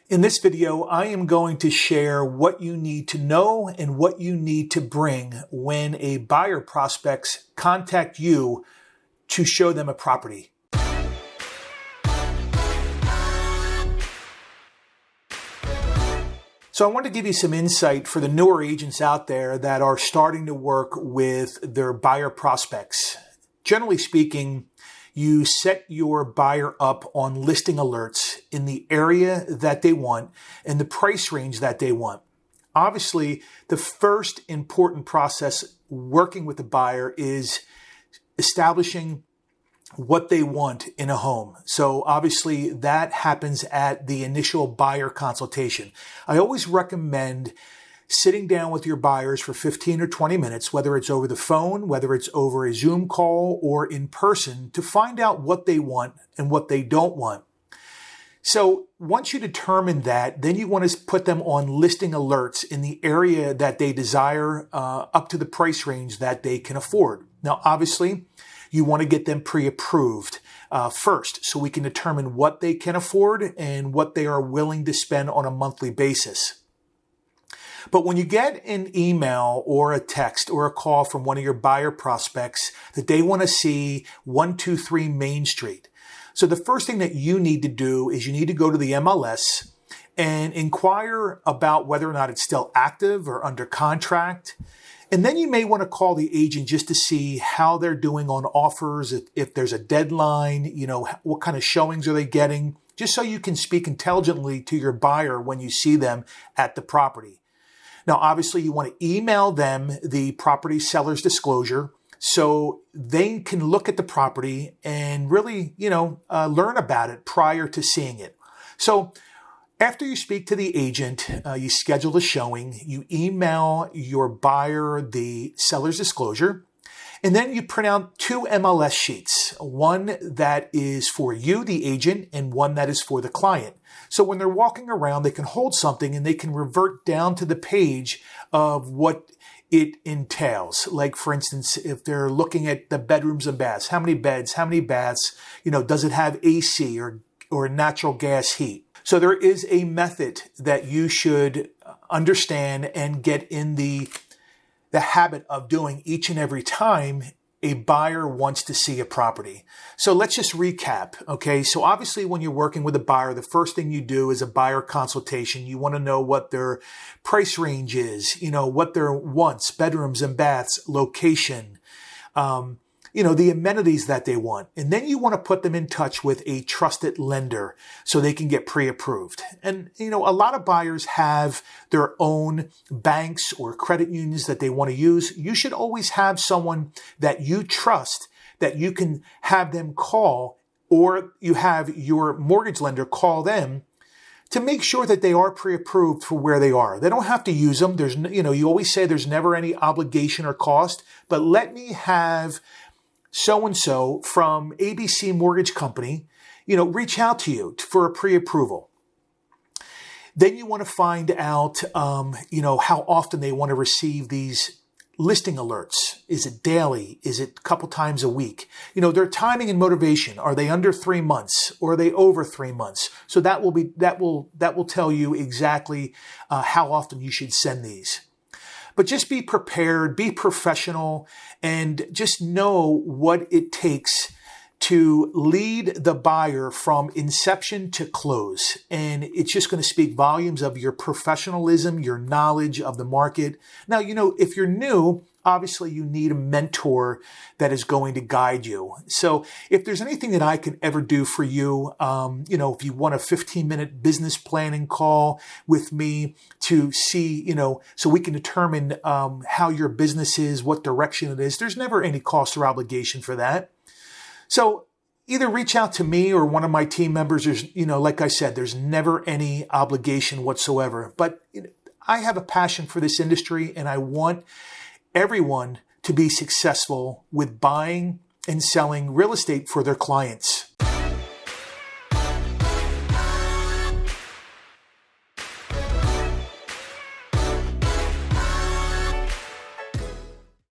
In this video, I am going to share what you need to know and what you need to bring when a buyer prospects contact you to show them a property. So I want to give you some insight for the newer agents out there that are starting to work with their buyer prospects. Generally speaking, you set your buyer up on listing alerts in the area that they want and the price range that they want. Obviously, the first important process working with the buyer is establishing what they want in a home. So obviously that happens at the initial buyer consultation. I always recommend sitting down with your buyers for 15 or 20 minutes, whether it's over the phone, whether it's over a Zoom call or in person, to find out what they want and what they don't want. So once you determine that, then you want to put them on listing alerts in the area that they desire, up to the price range that they can afford. Now, obviously, you want to get them pre-approved first so we can determine what they can afford and what they are willing to spend on a monthly basis. But when you get an email or a text or a call from one of your buyer prospects that they want to see 123 Main Street. So the first thing that you need to do is you need to go to the MLS and inquire about whether or not it's still active or under contract. And then you may want to call the agent just to see how they're doing on offers, if there's a deadline, what kind of showings are they getting, just so you can speak intelligently to your buyer when you see them at the property. Now, obviously, you want to email them the property seller's disclosure so they can look at the property and really, learn about it prior to seeing it. So after you speak to the agent, you schedule a showing, you email your buyer the seller's disclosure, and then you print out two MLS sheets, one that is for you, the agent, and one that is for the client. So when they're walking around, they can hold something and they can revert down to the page of what it entails. Like, for instance, if they're looking at the bedrooms and baths, how many beds, how many baths, does it have AC or natural gas heat? So there is a method that you should understand and get in the habit of doing each and every time a buyer wants to see a property. So let's just recap, okay? So obviously when you're working with a buyer, the first thing you do is a buyer consultation. You want to know what their price range is, what their wants, bedrooms and baths, location, the amenities that they want. And then you want to put them in touch with a trusted lender so they can get pre-approved. And, a lot of buyers have their own banks or credit unions that they want to use. You should always have someone that you trust that you can have them call, or you have your mortgage lender call them to make sure that they are pre-approved for where they are. They don't have to use them. There's, you always say there's never any obligation or cost, but let me have so-and-so from ABC Mortgage Company, reach out to you for a pre-approval. Then you want to find out, how often they want to receive these listing alerts. Is it daily? Is it a couple times a week? Their timing and motivation. Are they under 3 months or are they over 3 months? So that will tell you exactly how often you should send these. But just be prepared, be professional, and just know what it takes to lead the buyer from inception to close. And it's just going to speak volumes of your professionalism, your knowledge of the market. Now, if you're new, obviously you need a mentor that is going to guide you. So if there's anything that I can ever do for you, if you want a 15-minute business planning call with me to see, so we can determine how your business is, what direction it is, there's never any cost or obligation for that. So either reach out to me or one of my team members. There's, like I said, there's never any obligation whatsoever. But I have a passion for this industry, and I want everyone to be successful with buying and selling real estate for their clients.